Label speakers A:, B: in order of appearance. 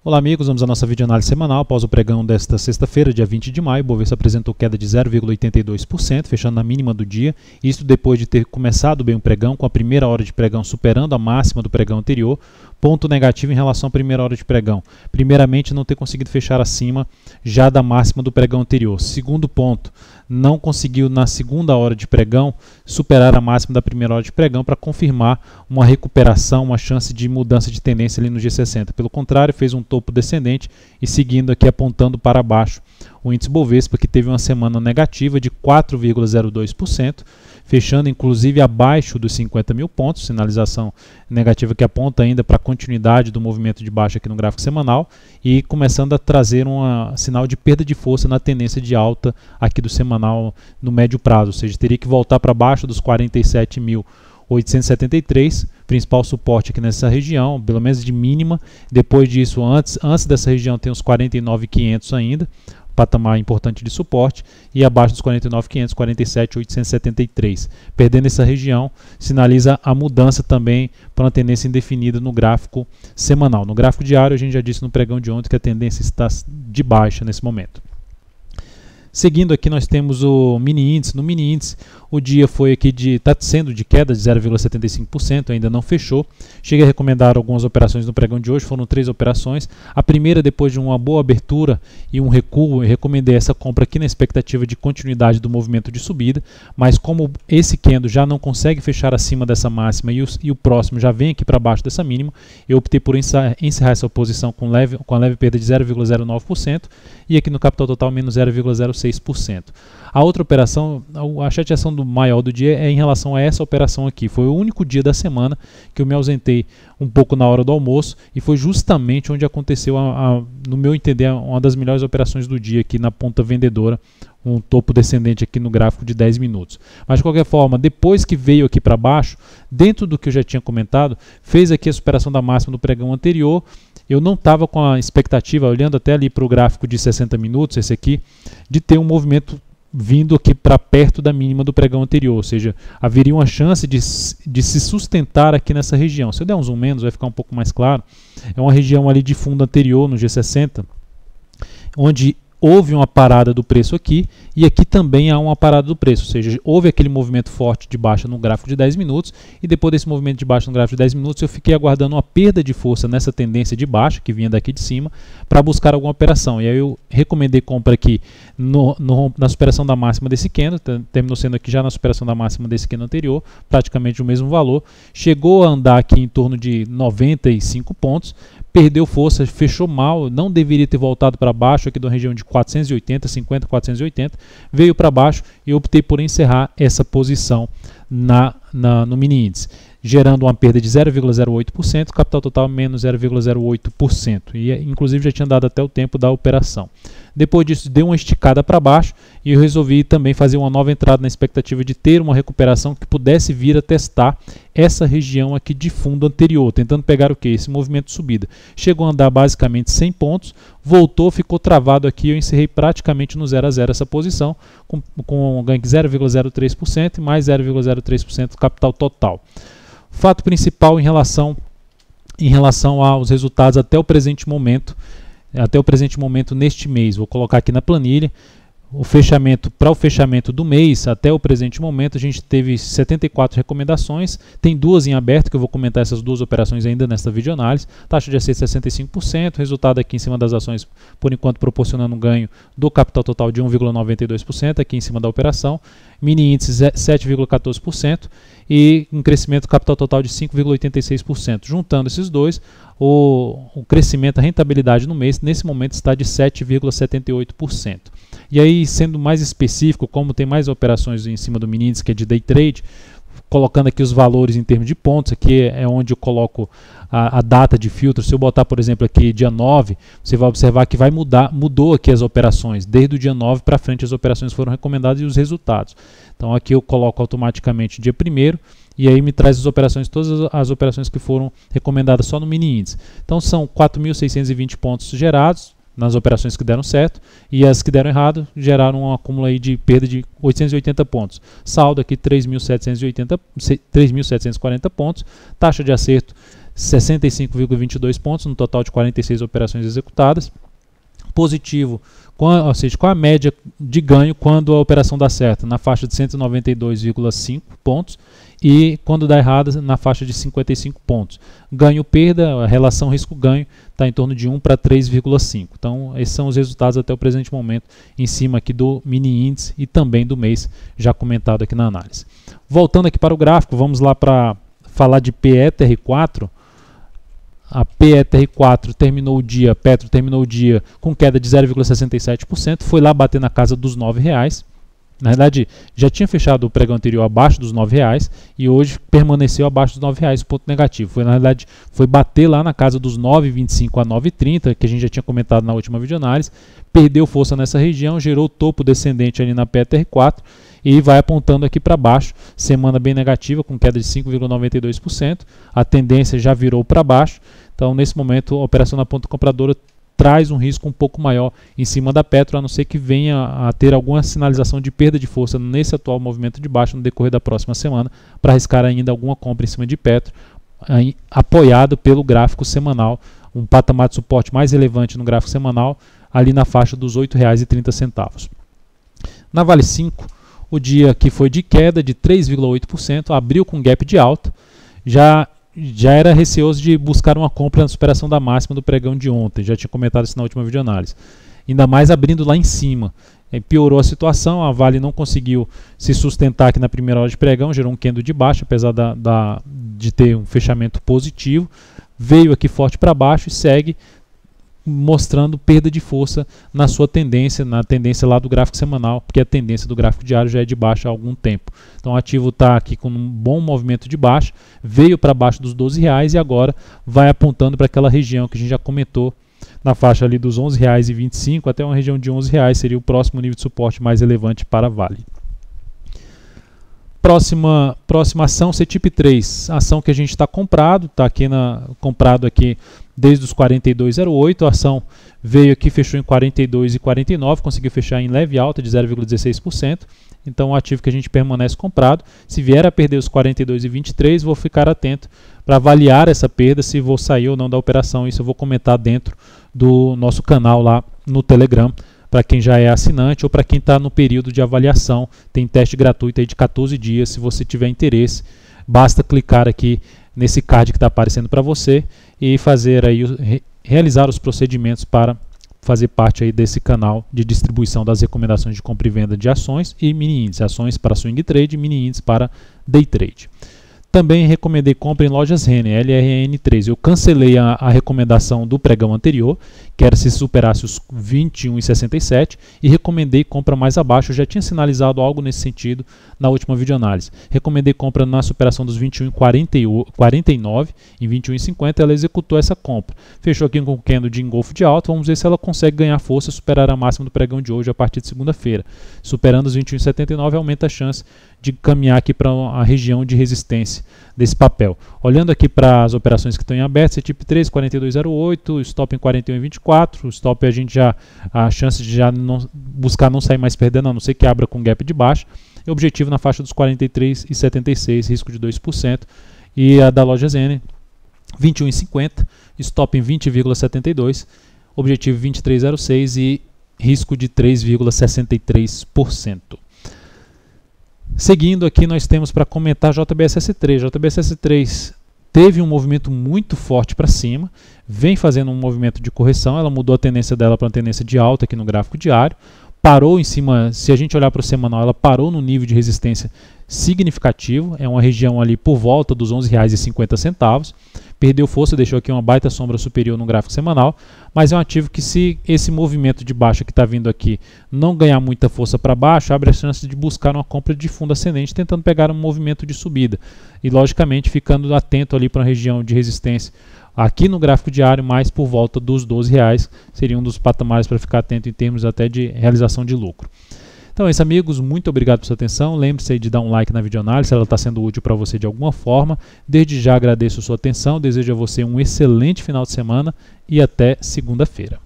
A: Olá amigos, vamos à nossa videoanálise semanal após o pregão desta sexta-feira, dia 20 de maio. O Bovespa apresentou queda de 0,82%, fechando na mínima do dia. Isso depois de ter começado bem o pregão, com a primeira hora de pregão superando a máxima do pregão anterior. Ponto negativo em relação à primeira hora de pregão. Primeiramente, não ter conseguido fechar acima já da máxima do pregão anterior. Segundo ponto, não conseguiu na segunda hora de pregão superar a máxima da primeira hora de pregão para confirmar uma recuperação, uma chance de mudança de tendência ali no G60. Pelo contrário, fez um topo descendente e seguindo aqui apontando para baixo o índice Bovespa, que teve uma semana negativa de 4,02%, fechando inclusive abaixo dos 50 mil pontos, sinalização negativa que aponta ainda para a continuidade do movimento de baixa aqui no gráfico semanal e começando a trazer um sinal de perda de força na tendência de alta aqui do semanal no médio prazo, ou seja, teria que voltar para baixo dos 47.873, principal suporte aqui nessa região, pelo menos de mínima. Depois disso, antes dessa região tem os 49.500 ainda, patamar importante de suporte, e abaixo dos 49.500, 47.873. Perdendo essa região, sinaliza a mudança também para uma tendência indefinida no gráfico semanal. No gráfico diário, a gente já disse no pregão de ontem que a tendência está de baixa nesse momento. Seguindo aqui, nós temos o mini índice. No mini índice, o dia foi aqui está sendo de queda de 0,75%, ainda não fechou. Cheguei a recomendar algumas operações no pregão de hoje, foram 3 operações. A primeira, depois de uma boa abertura e um recuo, eu recomendei essa compra aqui na expectativa de continuidade do movimento de subida, mas como esse candle já não consegue fechar acima dessa máxima e o próximo já vem aqui para baixo dessa mínima, eu optei por encerrar essa posição com a leve perda de 0,09% e aqui no capital total menos 0,06%. A outra operação, a chateação maior do dia é em relação a essa operação aqui. Foi o único dia da semana que eu me ausentei um pouco na hora do almoço e foi justamente onde aconteceu, no meu entender, uma das melhores operações do dia aqui na ponta vendedora, um topo descendente aqui no gráfico de 10 minutos. Mas de qualquer forma, depois que veio aqui para baixo, dentro do que eu já tinha comentado, fez aqui a superação da máxima do pregão anterior. Eu não estava com a expectativa, olhando até ali para o gráfico de 60 minutos, esse aqui, de ter um movimento vindo aqui para perto da mínima do pregão anterior, ou seja, haveria uma chance de se sustentar aqui nessa região. Se eu der um zoom menos, vai ficar um pouco mais claro. É uma região ali de fundo anterior no G60, onde houve uma parada do preço aqui e aqui também há uma parada do preço, ou seja, houve aquele movimento forte de baixa no gráfico de 10 minutos e depois desse movimento de baixa no gráfico de 10 minutos eu fiquei aguardando uma perda de força nessa tendência de baixa que vinha daqui de cima para buscar alguma operação. E aí eu recomendei compra aqui na superação da máxima desse candle, terminou sendo aqui já na superação da máxima desse candle anterior, praticamente o mesmo valor, chegou a andar aqui em torno de 95 pontos, perdeu força, fechou mal, não deveria ter voltado para baixo aqui da região de 480, 50, 480, veio para baixo e optei por encerrar essa posição no mini índice, gerando uma perda de 0,08%, capital total menos 0,08%, e inclusive já tinha dado até o tempo da operação. Depois disso deu uma esticada para baixo e eu resolvi também fazer uma nova entrada na expectativa de ter uma recuperação que pudesse vir a testar essa região aqui de fundo anterior, tentando pegar o que? Esse movimento de subida. Chegou a andar basicamente 100 pontos, voltou, ficou travado aqui, eu encerrei praticamente no 0 a 0 essa posição, com um ganho de 0,03% e mais 0,03% do capital total. Fato principal em relação aos resultados até o presente momento neste mês, vou colocar aqui na planilha, para o fechamento do mês até o presente momento a gente teve 74 recomendações, tem 2 em aberto que eu vou comentar essas 2 operações ainda nesta videoanálise, taxa de acerto 65%, resultado aqui em cima das ações por enquanto proporcionando um ganho do capital total de 1,92% aqui em cima da operação, mini índice 7,14% e um crescimento do capital total de 5,86%. Juntando esses dois, o crescimento, a rentabilidade no mês, nesse momento está de 7,78%. E aí, sendo mais específico, como tem mais operações em cima do mini índice, que é de day trade, colocando aqui os valores em termos de pontos, aqui é onde eu coloco a data de filtro. Se eu botar, por exemplo, aqui dia 9, você vai observar que mudou aqui as operações. Desde o dia 9 para frente as operações foram recomendadas e os resultados. Então aqui eu coloco automaticamente dia 1º e aí me traz as operações, todas as operações que foram recomendadas só no mini índice. Então são 4.620 pontos gerados nas operações que deram certo, e as que deram errado geraram um acúmulo aí de perda de 880 pontos. Saldo aqui 3.740 pontos, taxa de acerto 65,22 pontos no total de 46 operações executadas. Positivo, ou seja, com a média de ganho quando a operação dá certo, na faixa de 192,5 pontos, e quando dá errado, na faixa de 55 pontos. Ganho-perda, a relação risco-ganho, está em torno de 1 para 3,5. Então, esses são os resultados até o presente momento, em cima aqui do mini índice e também do mês, já comentado aqui na análise. Voltando aqui para o gráfico, vamos lá para falar de PETR4. A PETR4 terminou o dia, Petro terminou o dia com queda de 0,67%, foi lá bater na casa dos R$ 9,00. Na verdade, já tinha fechado o pregão anterior abaixo dos R$ 9,00 e hoje permaneceu abaixo dos R$ 9,00, ponto negativo. Na verdade, foi bater lá na casa dos 9,25 a 9,30, que a gente já tinha comentado na última videoanálise, perdeu força nessa região, gerou topo descendente ali na PETR4 e vai apontando aqui para baixo, semana bem negativa, com queda de 5,92%, a tendência já virou para baixo, então nesse momento a operação na ponta compradora traz um risco um pouco maior em cima da Petro, a não ser que venha a ter alguma sinalização de perda de força nesse atual movimento de baixa no decorrer da próxima semana, para arriscar ainda alguma compra em cima de Petro, apoiado pelo gráfico semanal, um patamar de suporte mais relevante no gráfico semanal, ali na faixa dos R$ 8,30. Na Vale 5, o dia que foi de queda de 3,8%, abriu com gap de alta, já era receoso de buscar uma compra na superação da máxima do pregão de ontem, já tinha comentado isso na última videoanálise. Ainda mais abrindo lá em cima. Piorou a situação, a Vale não conseguiu se sustentar aqui na primeira hora de pregão, gerou um candle de baixo, apesar de ter um fechamento positivo. Veio aqui forte para baixo e segue mostrando perda de força na sua tendência, na tendência lá do gráfico semanal, porque a tendência do gráfico diário já é de baixa há algum tempo. Então o ativo está aqui com um bom movimento de baixa, veio para baixo dos R$12 e agora vai apontando para aquela região que a gente já comentou, na faixa ali dos R$11,25 até uma região de R$11 seria o próximo nível de suporte mais relevante para a Vale. Próxima ação, CTIP3, ação que a gente está comprado, está aqui comprado aqui desde os 42,08, a ação veio aqui, fechou em 42,49, conseguiu fechar em leve alta de 0,16%, então o ativo que a gente permanece comprado. Se vier a perder os 42,23, vou ficar atento para avaliar essa perda, se vou sair ou não da operação. Isso eu vou comentar dentro do nosso canal lá no Telegram, para quem já é assinante ou para quem está no período de avaliação. Tem teste gratuito aí de 14 dias, se você tiver interesse, basta clicar aqui nesse card que está aparecendo para você e fazer aí, realizar os procedimentos para fazer parte aí desse canal de distribuição das recomendações de compra e venda de ações e mini índices, ações para swing trade, mini índices para day trade. Também recomendei compra em lojas Renner, LRN3. Eu cancelei a recomendação do pregão anterior, que era se superasse os 21,67, e recomendei compra mais abaixo. Eu já tinha sinalizado algo nesse sentido na última videoanálise. Recomendei compra na superação dos 21,49 em 21,50. Ela executou essa compra. Fechou aqui com o candle de engolfo de alta. Vamos ver se ela consegue ganhar força e superar a máxima do pregão de hoje a partir de segunda-feira. Superando os 21,79, aumenta a chance de caminhar aqui para a região de resistência desse papel. Olhando aqui para as operações que estão em aberto, CTIP3, 42,08, stop em 41,24, o stop a chance de já buscar não sair mais perdendo, a não ser que abra com gap de baixo, e objetivo na faixa dos 43,76, risco de 2%, e a da loja Zen, 21,50, stop em 20,72, objetivo 23,06 e risco de 3,63%. Seguindo aqui, nós temos para comentar JBSS3. JBSS3 teve um movimento muito forte para cima, vem fazendo um movimento de correção, ela mudou a tendência dela para uma tendência de alta aqui no gráfico diário, parou em cima, se a gente olhar para o semanal, ela parou no nível de resistência significativo, é uma região ali por volta dos R$11,50, perdeu força, deixou aqui uma baita sombra superior no gráfico semanal, mas é um ativo que, se esse movimento de baixa que está vindo aqui não ganhar muita força para baixo, abre a chance de buscar uma compra de fundo ascendente, tentando pegar um movimento de subida, e logicamente ficando atento ali para uma região de resistência aqui no gráfico diário, mais por volta dos R$12, seria um dos patamares para ficar atento em termos até de realização de lucro. Então é isso, amigos, muito obrigado pela sua atenção, lembre-se aí de dar um like na videoanálise se ela está sendo útil para você de alguma forma. Desde já agradeço a sua atenção, desejo a você um excelente final de semana e até segunda-feira.